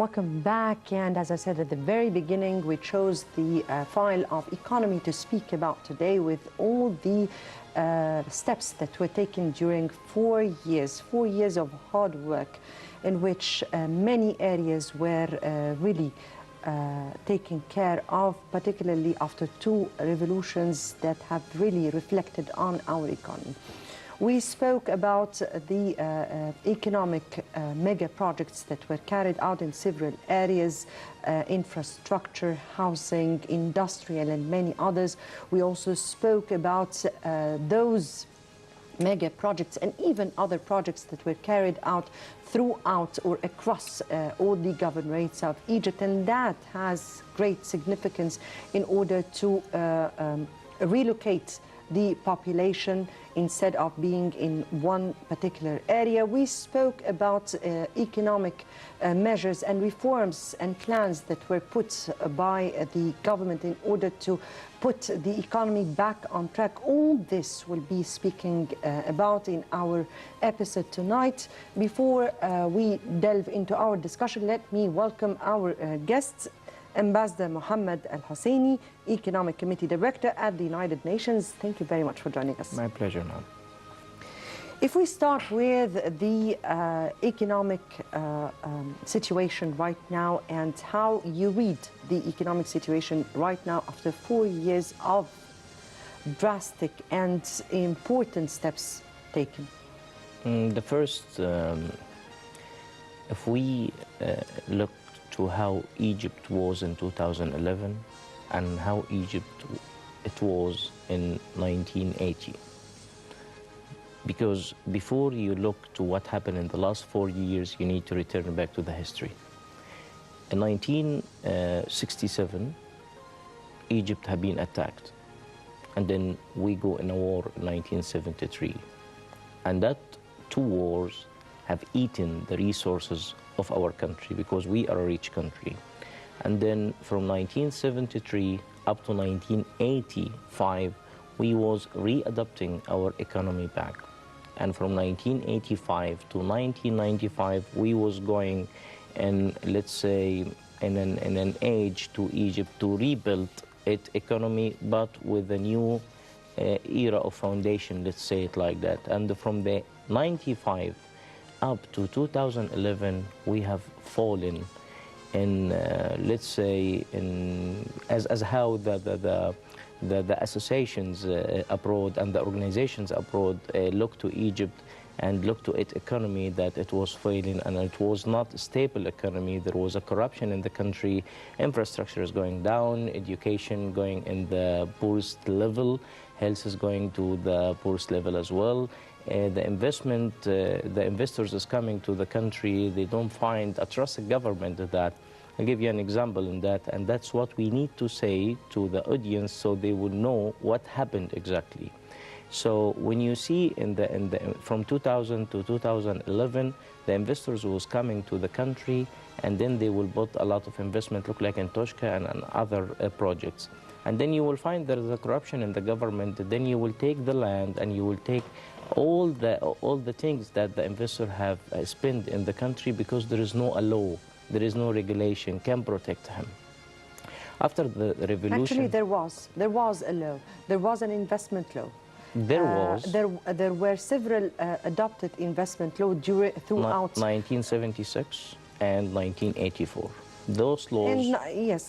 Welcome back, and as I said at the very beginning, we chose the file of economy to speak about today with all the steps that were taken during 4 years of hard work in which many areas were really taken care of, particularly after 2 revolutions that have really reflected on our economy. We spoke about the economic mega projects that were carried out in several areas, infrastructure, housing, industrial, and many others. We also spoke about those mega projects and even other projects that were carried out throughout or across all the governorates of Egypt, and that has great significance in order to relocate the population instead of being in one particular area. We spoke about economic measures and reforms and plans that were put by the government in order to put the economy back on track. All this we'll be speaking about in our episode tonight. Before we delve into our discussion, let me welcome our guests. Ambassador محمد الحسيني, Economic Committee Director at the United Nations. Thank you very much for joining us. My pleasure, ma'am. If we start with the economic situation right now and how you read the economic situation right now after 4 years of drastic and important steps taken. The first, if we look to how Egypt was in 2011 and how Egypt it was in 1980. Because before you look to what happened in the last 4 years, you need to return back to the history. In 1967, Egypt had been attacked. And then we go in a war in 1973. And that 2 wars have eaten the resources of our country because we are a rich country. And then from 1973 up to 1985, we was readapting our economy back. And from 1985 to 1995, we was going in, let's say, in an age to Egypt to rebuild its economy, but with a new era of foundation, let's say it like that. And from the 95 up to 2011, we have fallen in, let's say, in as how the associations abroad and the organizations abroad look to Egypt and look to its economy, that it was failing and it was not a stable economy. There was a corruption in the country, infrastructure is going down, education going in the poorest level, health is going to the poorest level as well. The investors is coming to the country, they don't find a trusted government that. I'll give you an example in that, and that's what we need to say to the audience so they will know what happened exactly. So when you see from 2000 to 2011, the investors was coming to the country, and then they will put a lot of investment, look like in Toshka and other projects. And then you will find there is a corruption in the government. Then you will take the land and you will take all the things that the investor have spent in the country because there is no law, there is no regulation can protect him. After the revolution, actually there was a law. There was an investment law. There was. There were several adopted investment law throughout 1976 and 1984. Those laws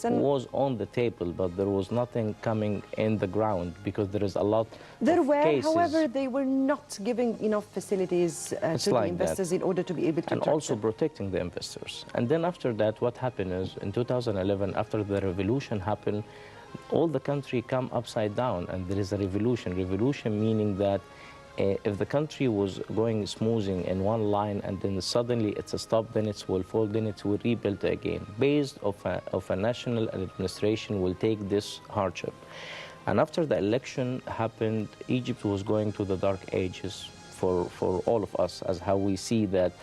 was on the table, but there was nothing coming in the ground because there is a lot there of were, cases. However, they were not giving enough facilities to the investors in order to be able to and also protecting the investors. And then after that, what happened is in 2011, after the revolution happened, all the country come upside down, and there is a revolution. Revolution meaning that if the country was going smoothing in one line and then suddenly it's a stop, then it will fall, then it will rebuild again. Based of a national administration will take this hardship. And after the election happened, Egypt was going to the dark ages for all of us, as how we see that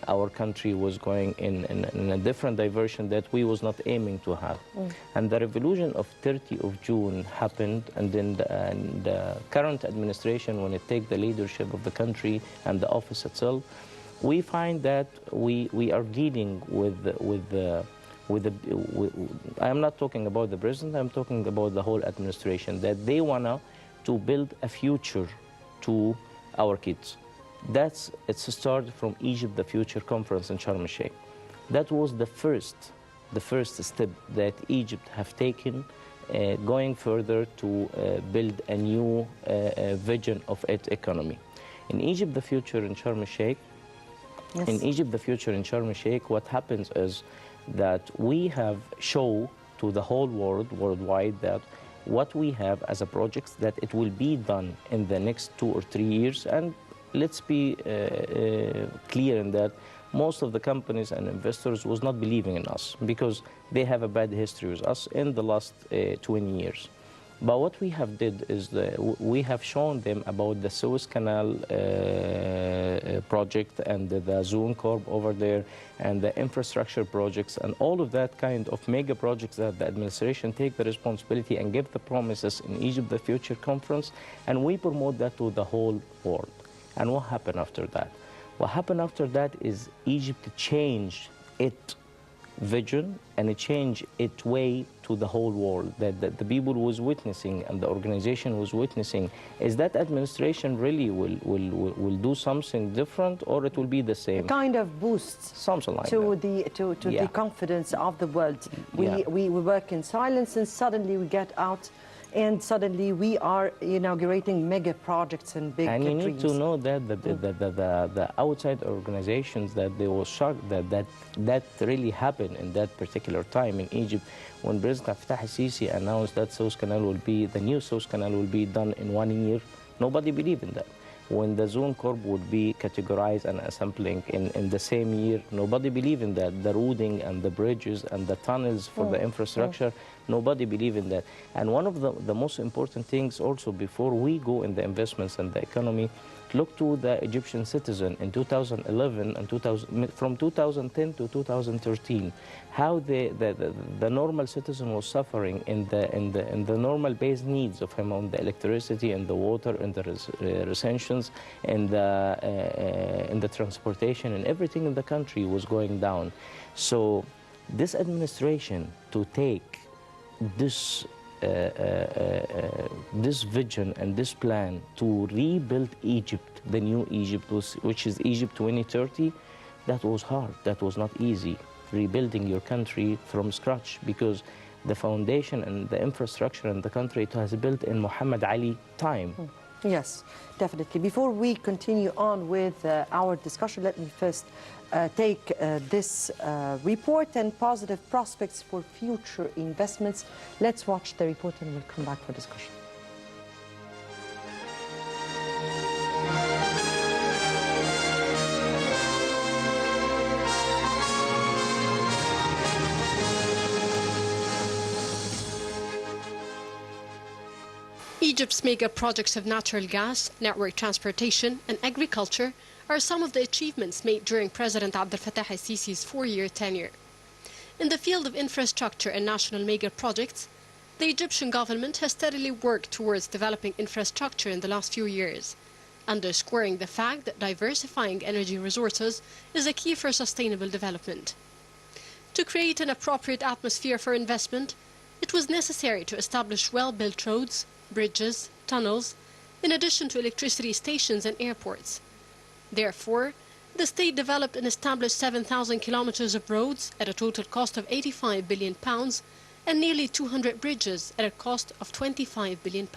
our country was going in a different diversion that we was not aiming to have. And the revolution of 30 of June happened, and then the current administration, when it take the leadership of the country and the office itself, we find that we are dealing I am not talking about the president, I'm talking about the whole administration, that they want to build a future to our kids. It's started from Egypt, the Future Conference in Sharm el-Sheikh. That was the first step that Egypt have taken, going further to build a new vision of its economy. In Egypt, the future in Sharm el-Sheikh, what happens is that we have shown to the whole world, worldwide, that what we have as a project, that it will be done in the next 2 or 3 years. And let's be clear in that most of the companies and investors was not believing in us because they have a bad history with us in the last 20 years. But what we have did is we have shown them about the Suez Canal project and the Zone Corp over there and the infrastructure projects and all of that kind of mega projects that the administration take the responsibility and give the promises in Egypt, the Future Conference, and we promote that to the whole world. And what happened after that? What happened after that is Egypt changed its vision and it changed its way to the whole world, that the people was witnessing and the organization was witnessing. Is that administration really will do something different, or it will be the same? A kind of boosts something like to that. the confidence of the world. We work in silence and suddenly we get out and suddenly we are inaugurating mega projects and big dreams. And you need to know that the outside organizations, that they were shocked that really happened in that particular time in Egypt when President Fattah al-Sisi announced that the new Suez Canal will be done in 1 year. Nobody believed in that. When the Zone Corp would be categorized and assembling in the same year, nobody believed in that. The roading and the bridges and the tunnels for the infrastructure, nobody believed in that. And one of the most important things also before we go in the investments and the economy, look to the Egyptian citizen in 2011 and from 2010 to 2013, how the normal citizen was suffering in the normal base needs of him on the electricity and the water and the recensions and the transportation, and everything in the country was going down. So this administration to take this this vision and this plan to rebuild Egypt, the new Egypt, which is Egypt 2030, that was hard, that was not easy. Rebuilding your country from scratch, because the foundation and the infrastructure in the country, it was built in Muhammad Ali time. Yes, definitely. Before we continue on with our discussion, let me first take this report and positive prospects for future investments. Let's watch the report and we'll come back for discussion. Egypt's mega projects of natural gas, network transportation and agriculture are some of the achievements made during President Abdel Fattah al-Sisi's 4-year tenure. In the field of infrastructure and national mega projects, the Egyptian government has steadily worked towards developing infrastructure in the last few years, underscoring the fact that diversifying energy resources is a key for sustainable development. To create an appropriate atmosphere for investment, it was necessary to establish well-built roads, bridges, tunnels, in addition to electricity stations and airports. Therefore, the state developed and established 7,000 kilometers of roads at a total cost of £85 billion and nearly 200 bridges at a cost of £25 billion.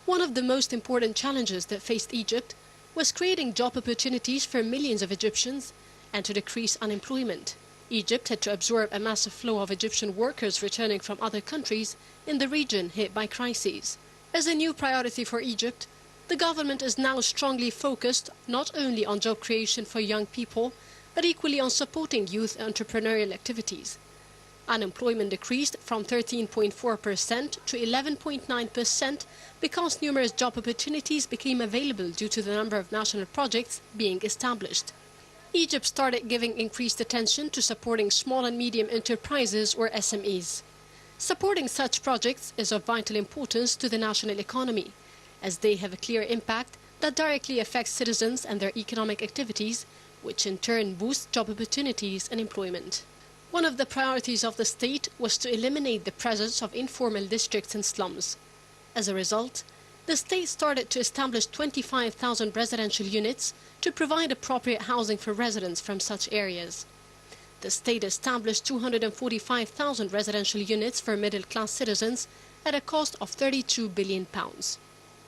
One of the most important challenges that faced Egypt was creating job opportunities for millions of Egyptians and to decrease unemployment. Egypt had to absorb a massive flow of Egyptian workers returning from other countries in the region hit by crises. As a new priority for Egypt, the government is now strongly focused not only on job creation for young people, but equally on supporting youth entrepreneurial activities. Unemployment decreased from 13.4% to 11.9% because numerous job opportunities became available due to the number of national projects being established. Egypt started giving increased attention to supporting small and medium enterprises or SMEs. Supporting such projects is of vital importance to the national economy, as they have a clear impact that directly affects citizens and their economic activities, which in turn boosts job opportunities and employment. One of the priorities of the state was to eliminate the presence of informal districts and slums. As a result, the state started to establish 25,000 residential units to provide appropriate housing for residents from such areas. The state established 245,000 residential units for middle-class citizens at a cost of £32 billion.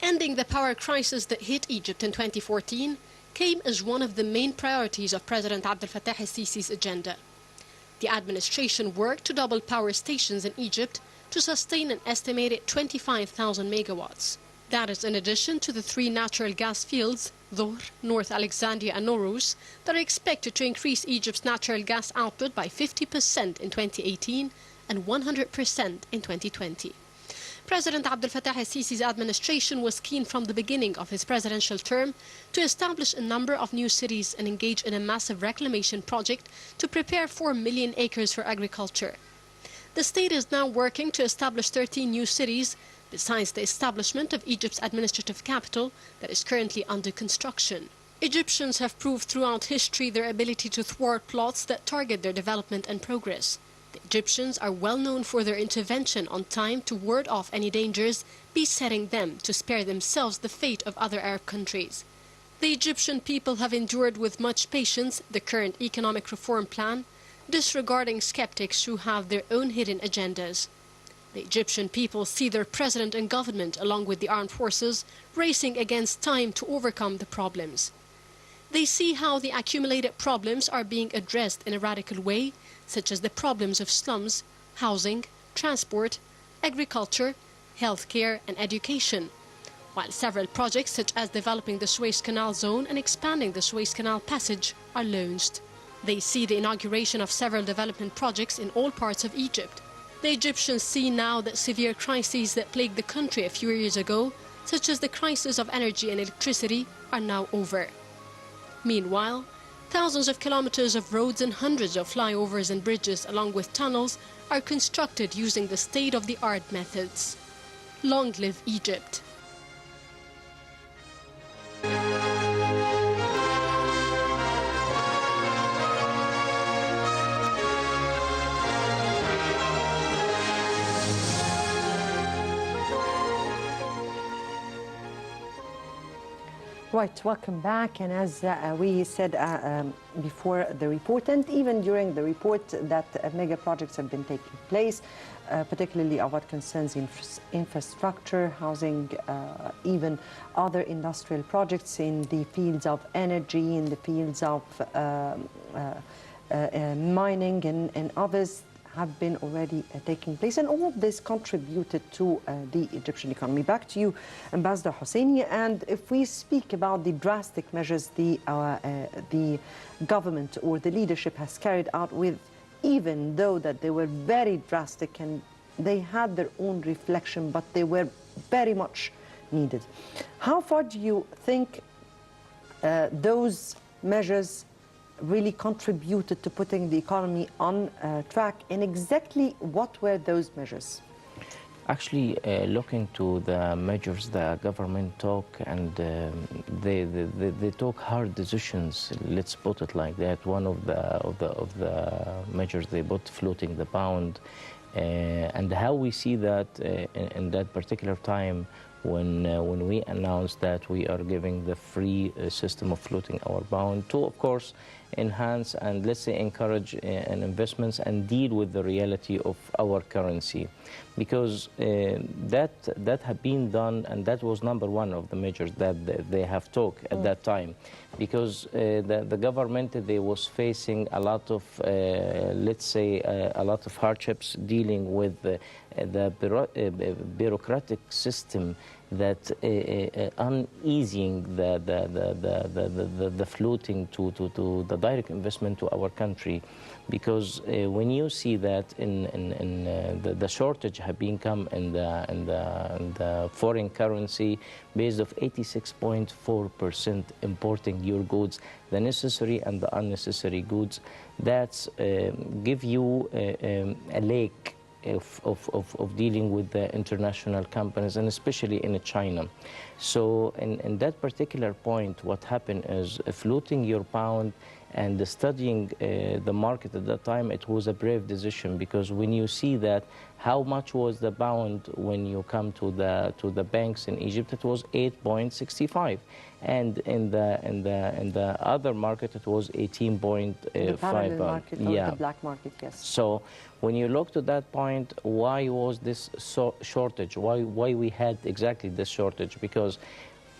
Ending the power crisis that hit Egypt in 2014 came as one of the main priorities of President Abdel Fattah el-Sisi's agenda. The administration worked to double power stations in Egypt to sustain an estimated 25,000 megawatts. That is in addition to the 3 natural gas fields, Dhuhr, North Alexandria and Noruz, that are expected to increase Egypt's natural gas output by 50% in 2018 and 100% in 2020. President Abdel Fattah el-Sisi's administration was keen from the beginning of his presidential term to establish a number of new cities and engage in a massive reclamation project to prepare 4 million acres for agriculture. The state is now working to establish 13 new cities, besides the establishment of Egypt's administrative capital that is currently under construction. Egyptians have proved throughout history their ability to thwart plots that target their development and progress. The Egyptians are well known for their intervention on time to ward off any dangers besetting them to spare themselves the fate of other Arab countries. The Egyptian people have endured with much patience the current economic reform plan, disregarding skeptics who have their own hidden agendas. The Egyptian people see their president and government, along with the armed forces, racing against time to overcome the problems. They see how the accumulated problems are being addressed in a radical way, such as the problems of slums, housing, transport, agriculture, healthcare and education, while several projects such as developing the Suez Canal zone and expanding the Suez Canal passage are launched. They see the inauguration of several development projects in all parts of Egypt. The Egyptians see now that severe crises that plagued the country a few years ago, such as the crisis of energy and electricity, are now over. Meanwhile, thousands of kilometers of roads and hundreds of flyovers and bridges, along with tunnels, are constructed using the state-of-the-art methods. Long live Egypt! Right, welcome back. And as we said before the report, and even during the report, that mega projects have been taking place, particularly of what concerns infrastructure, housing, even other industrial projects in the fields of energy, in the fields of mining and others have been already taking place, and all of this contributed to the Egyptian economy. Back to you, Ambassador Husseini. And if we speak about the drastic measures the government or the leadership has carried out, with, even though that they were very drastic and they had their own reflection, but they were very much needed. How far do you think those measures really contributed to putting the economy on track, and exactly what were those measures? Actually, looking to the measures the government took, and they took hard decisions. Let's put it like that. One of the measures they put, floating the pound, and how we see that in that particular time when we announced that we are giving the free system of floating our pound to, of course, enhance and, let's say, encourage investments and deal with the reality of our currency, because that had been done, and that was number one of the measures that they have took at that time, because the government, they was facing a lot of let's say a lot of hardships dealing with the bureaucratic system that uneasing the floating to the direct investment to our country, because when you see that in the shortage have been come in the foreign currency based of 86.4% importing your goods, the necessary and the unnecessary goods, that's give you a lake of dealing with the international companies, and especially in China. So in that particular point, what happened is floating your pound And studying the market at that time, it was a brave decision, because when you see that how much was the pound when you come to the banks in Egypt, it was 8.65, and in the other market it was 18.5. The parallel market, or the black market, yes. So when you look to that point, why was this shortage? Why we had exactly this shortage? Because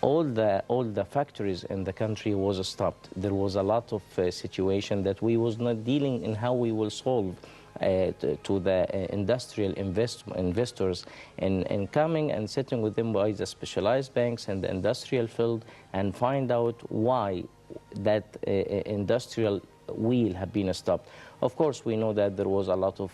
all the factories in the country was stopped. There was a lot of situation that we was not dealing in how we will solve to the industrial investors and coming and sitting with them by the specialized banks and the industrial field and find out why that industrial wheel have been stopped. Of course, we know that there was a lot of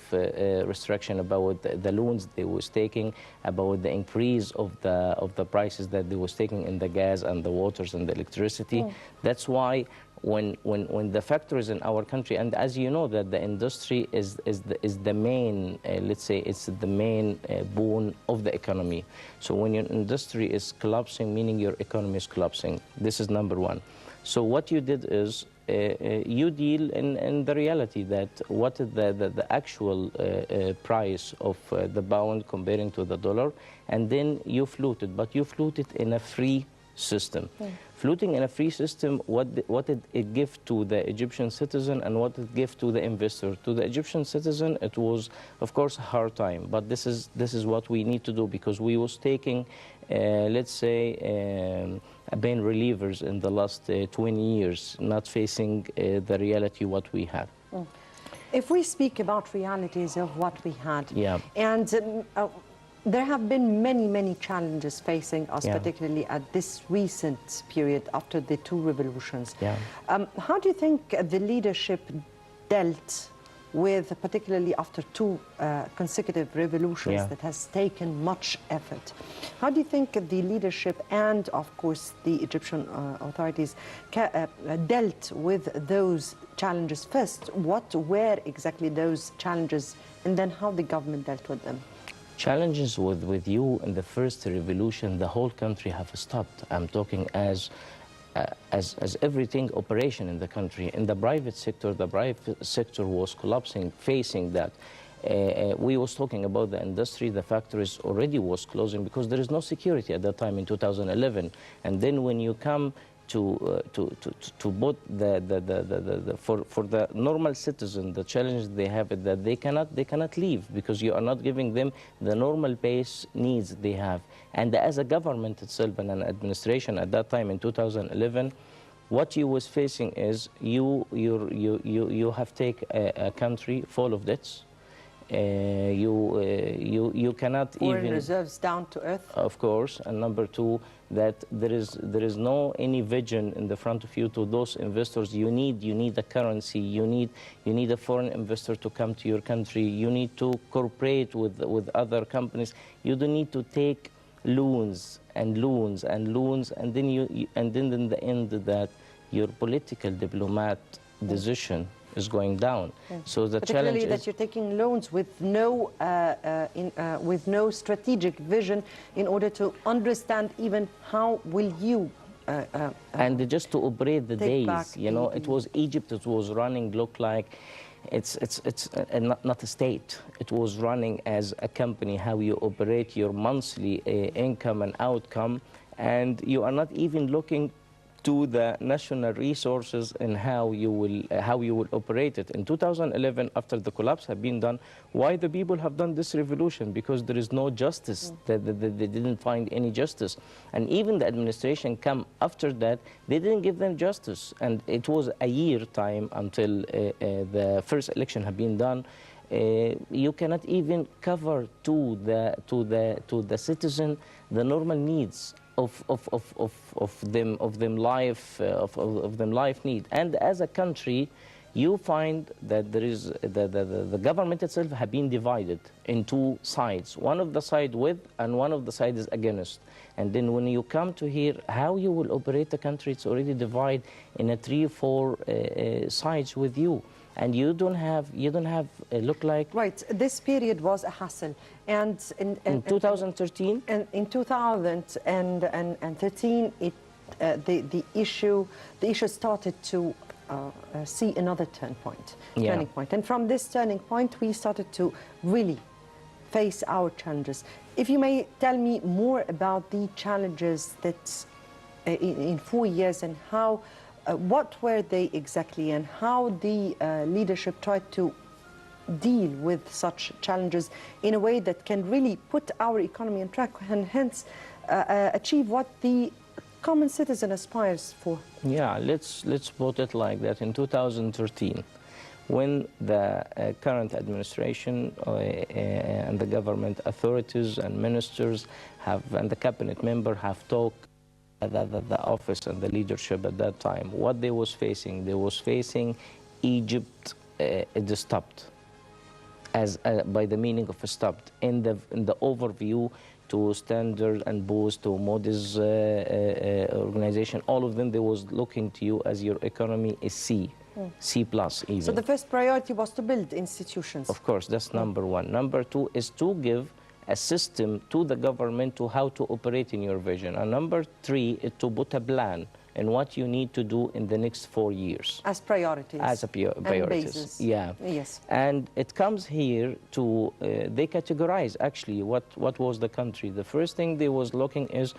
restriction about the loans they was taking, about the increase of the prices that they was taking in the gas and the waters and the electricity. That's why when the factories in our country, and as you know that the industry is the main, let's say it's the main boon of the economy. So when your industry is collapsing, meaning your economy is collapsing. This is number one. So what you did is you deal in the reality that what is the actual price of the pound comparing to the dollar, and then you float it, but you float it in a free system. Floating in a free system, what did it give to the Egyptian citizen and what it give to the investor? To the Egyptian citizen, it was, of course, a hard time, but this is what we need to do, because we was taking, let's say, pain relievers in the last 20 years, not facing the reality what we have. If we speak about realities of what we had, and there have been many challenges facing us, particularly at this recent period after the two revolutions. How do you think the leadership dealt with, particularly after two consecutive revolutions that has taken much effort? How do you think the leadership and, of course, the Egyptian authorities dealt with those challenges? First, what were exactly those challenges, and then how the government dealt with them? Challenges with you in the first revolution, the whole country have stopped. I'm talking as everything operation in the country. In the private sector was collapsing, facing that. We was talking about the industry, the factories already was closing because there is no security at that time in 2011. And then when you come to both for the normal citizen, the challenge they have is that they cannot leave because you are not giving them the normal base needs they have. And as a government itself and an administration at that time in 2011, what you was facing is you have taken a country full of debts. You cannot foreign even reserves down to earth, of course, and number two, that there is no any vision in the front of you to those investors. You need a currency, you need a foreign investor to come to your country, you need to cooperate with other companies, you don't need to take loans and loans and loans, and then in the end that your political diplomat decision is going down. So the challenge is that you're taking loans with no strategic vision in order to understand even how will you and just to operate the days. You know, it was Egypt. It was running look like it's not a state. It was running as a company. How you operate your monthly income and outcome, and you are not even looking to the national resources and how you will operate it. In 2011, after the collapse had been done, why the people have done this revolution? Because there is no justice. They didn't find any justice. And even the administration come after that, they didn't give them justice. And it was a year time until the first election had been done. You cannot even cover to the citizen the normal needs of them life need. And as a country, you find that there is the government itself have been divided in two sides. One of the side with and one of the side is against. And then when you come to here, how you will operate the country, it's already divided in a 3 or 4 sides with you. And you don't have look like right. This period was a hassle, and in 2013. And in 2013, the issue started to see another turning point. And from this turning point, we started to really face our challenges. If you may tell me more about the challenges that in 4 years and how, what were they exactly, and how the leadership tried to deal with such challenges in a way that can really put our economy on track and hence achieve what the common citizen aspires for. Yeah, let's put it like that. In 2013, when the current administration and the government authorities and ministers and the cabinet member have talked, the office and the leadership at that time, what they was facing Egypt is stopped, as by the meaning of stopped in the overview to Standard and Boost to Moody's organization. All of them, they was looking to you as your economy is C. C plus even. So the first priority was to build institutions. Of course, that's number one. Number two is to give a system to the government to how to operate in your vision. And number three is to put a plan in what you need to do in the next 4 years. As priorities. As a priorities. Yeah. Yes. And it comes here to, they categorize actually what was the country. The first thing they was looking is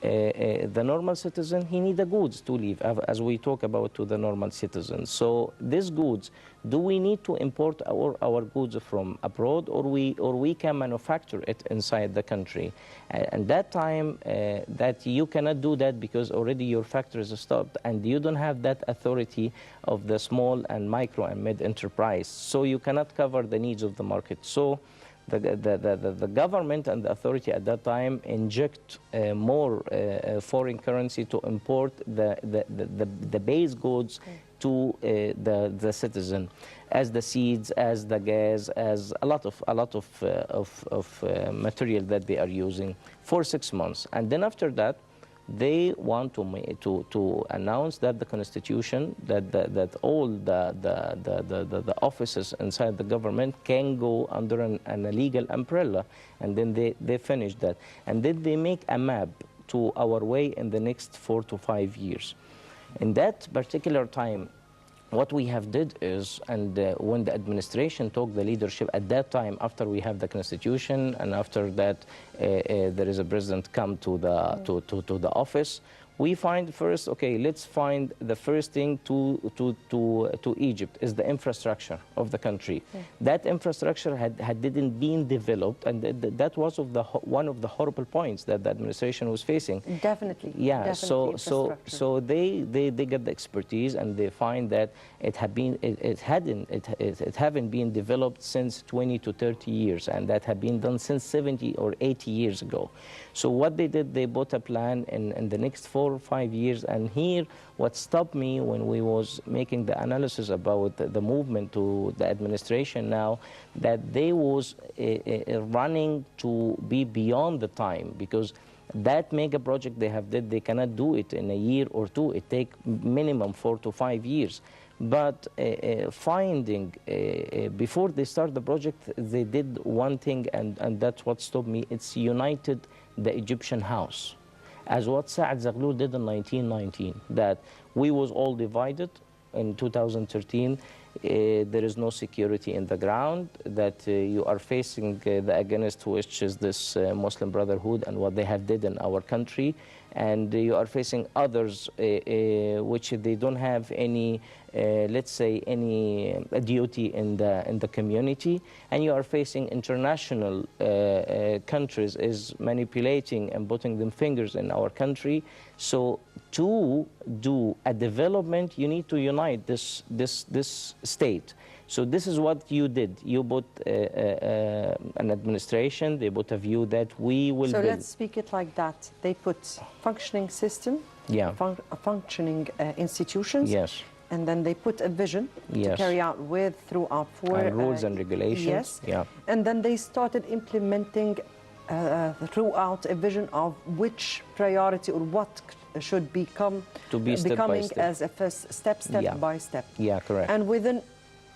the normal citizen, he need the goods to live, as we talk about to the normal citizen. So these goods, do we need to import our goods from abroad, or we can manufacture it inside the country? And that time, that you cannot do that because already your factories are stopped, and you don't have that authority of the small and micro and mid enterprise. So you cannot cover the needs of the market. So the government and the authority at that time inject more foreign currency to import the base goods to the citizen, as the seeds, as the gas, as a lot of material that they are using for 6 months. And then after that, they want to announce that the constitution, that all the offices inside the government can go under an illegal umbrella, and then they finish that, and then they make a map to our way in the next 4 to 5 years. In that particular time, what we have did is, and when the administration took the leadership at that time, after we have the constitution, and after that there is a president come to the office, we find first, okay, let's find the first thing to Egypt is the infrastructure of the country. That infrastructure didn't been developed, and that was one of the horrible points that the administration was facing. Definitely. Yeah. Definitely So they get the expertise, and they find that it haven't been developed since 20 to 30 years, and that had been done since 70 or 80 years ago. So what they did, they bought a plan in the next 4 or 5 years. And here, what stopped me when we was making the analysis about the movement to the administration now, that they was running to be beyond the time, because that mega project they have did, they cannot do it in a year or two. It take minimum 4 to 5 years. But finding, before they start the project, they did one thing, and that's what stopped me. It's united the Egyptian house, as what Saad Zaghloul did in 1919, that we was all divided. In 2013, there is no security in the ground, that you are facing the against, which is this Muslim Brotherhood and what they have did in our country, and you are facing others which they don't have any, let's say, any duty in the community, and you are facing international countries is manipulating and putting them fingers in our country. So to do a development, you need to unite this state. So this is what you did. You put an administration, they put a view that we will build. So let's speak it like that. They put functioning system, functioning institutions. Yes. And then they put a vision to carry out throughout 4 rules and regulations. Yes. Yeah. And then they started implementing throughout a vision of which priority or what should becoming as a first step by step. Yeah, correct. And within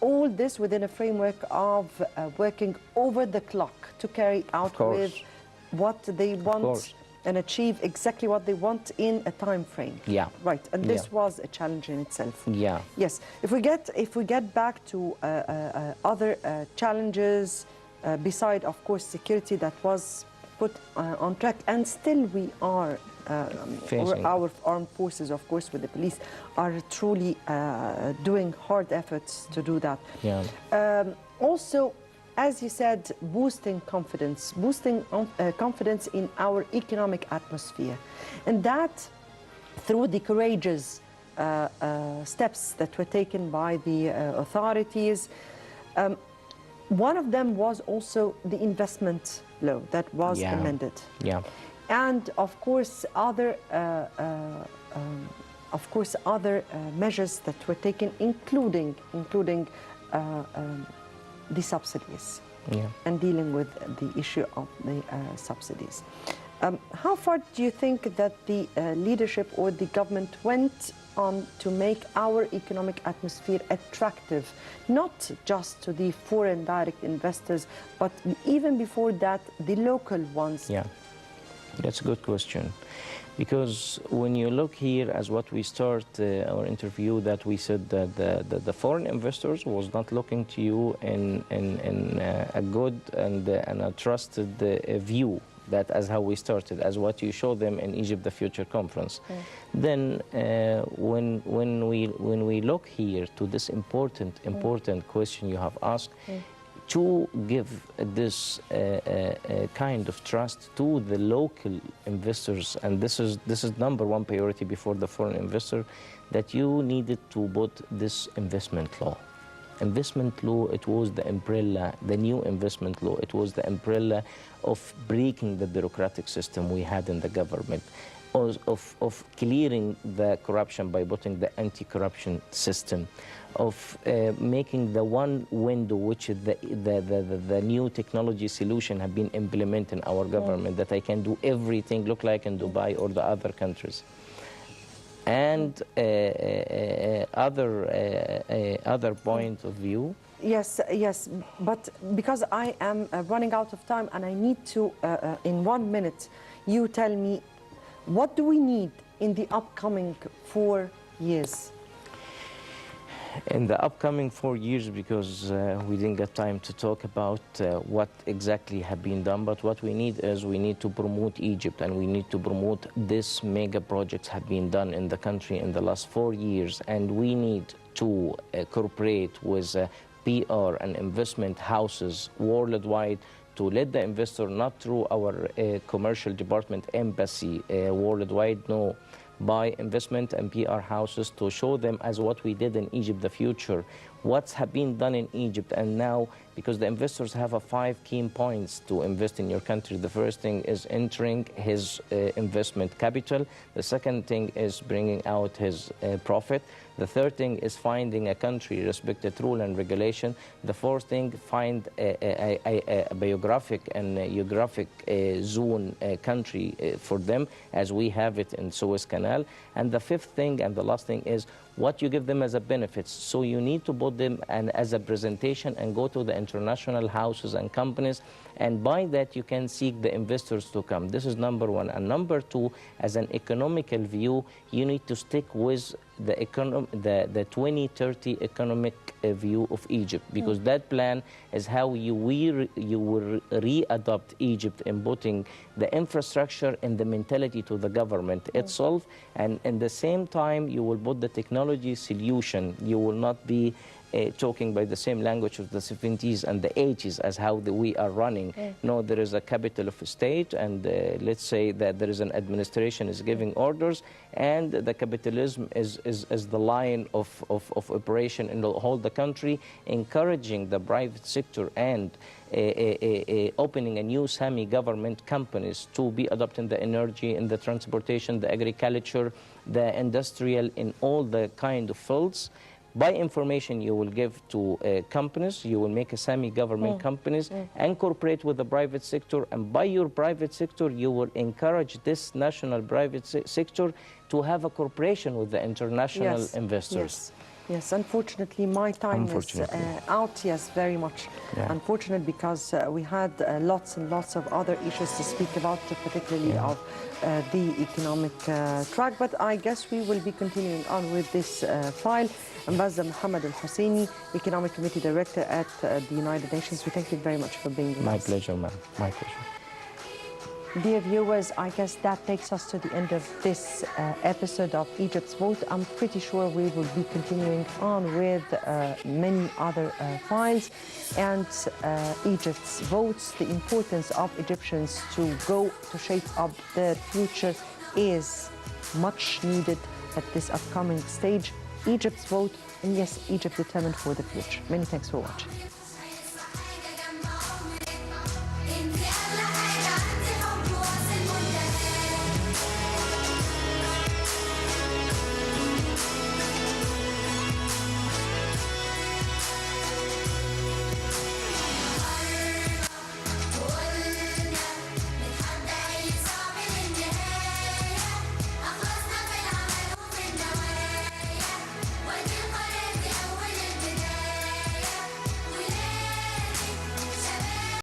all this, within a framework of working over the clock to carry out with what they want and achieve exactly what they want in a time frame. Yeah. Right, and this was a challenge in itself. Yeah. Yes. If we get back to other challenges, beside, of course, security that was put on track, and still we are, our armed forces, of course, with the police, are truly doing hard efforts to do that. Yeah. Also, as you said, boosting confidence in our economic atmosphere, and that through the courageous steps that were taken by the authorities. One of them was also the investment law that was amended. Yeah. And of course, other measures that were taken, including the subsidies, and dealing with the issue of the subsidies. How far do you think that the leadership or the government went on to make our economic atmosphere attractive, not just to the foreign direct investors, but even before that, the local ones? Yeah, that's a good question. Because when you look here, as what we start our interview, that we said that the foreign investors was not looking to you in a good and a trusted view. That as how we started, as what you show them in Egypt, the Future Conference. Then when we look here to this important question you have asked, to give this kind of trust to the local investors, and this is number one priority before the foreign investor, that you needed to put this investment law. Investment law, it was the umbrella, the new investment law, it was the umbrella of breaking the bureaucratic system we had in the government, of clearing the corruption by putting the anti-corruption system, of making the one window, which is the new technology solution have been implemented in our government, that I can do everything look like in Dubai or the other countries. And other point of view. Yes, but because I am running out of time and I need to, in 1 minute, you tell me, what do we need in the upcoming 4 years? In the upcoming 4 years, because we didn't get time to talk about what exactly have been done, but what we need is we need to promote Egypt, and we need to promote this mega projects have been done in the country in the last 4 years, and we need to cooperate with PR and investment houses worldwide to let the investor, not through our commercial department embassy worldwide, no, by investment and PR houses, to show them as what we did in Egypt, the future, what's have been done in Egypt. And now, because the investors have 5 key points to invest in your country. The first thing is entering his investment capital. The second thing is bringing out his profit. The third thing is finding a country respected rule and regulation. The fourth thing, find a biographic and geographic zone country for them, as we have it in Suez Canal. And the fifth thing and the last thing is what you give them as a benefits. So you need to put them as a presentation and go to the international houses and companies, and by that you can seek the investors to come. This is number one. And number two, as an economical view, you need to stick with the 2030 economic view of Egypt, because that plan is how you will re-adopt Egypt in putting the infrastructure and the mentality to the government itself, and at the same time you will put the technology solution. You will not be talking by the same language of the 70s and the 80s as how we are running. No, there is a capital of a state, and let's say that there is an administration is giving orders, and the capitalism is the line of operation in the whole the country, encouraging the private sector and opening a new semi-government companies to be adopting the energy and the transportation, the agriculture, the industrial, in all the kind of fields. By information you will give to companies, you will make a semi-government companies and cooperate with the private sector, and by your private sector you will encourage this national private sector to have a cooperation with the international investors. Yes, unfortunately, my time is out. Yes, very much unfortunate, because we had lots and lots of other issues to speak about, particularly of the economic track. But I guess we will be continuing on with this file. Ambassador محمد الحسيني, Economic Committee Director at the United Nations, we thank you very much for being with us. My pleasure, ma'am. My pleasure. Dear viewers, I guess that takes us to the end of this episode of Egypt's Vote. I'm pretty sure we will be continuing on with many other files, and Egypt's votes. The importance of Egyptians to go to shape up their future is much needed at this upcoming stage. Egypt's vote, and yes, Egypt determined for the future. Many thanks for watching.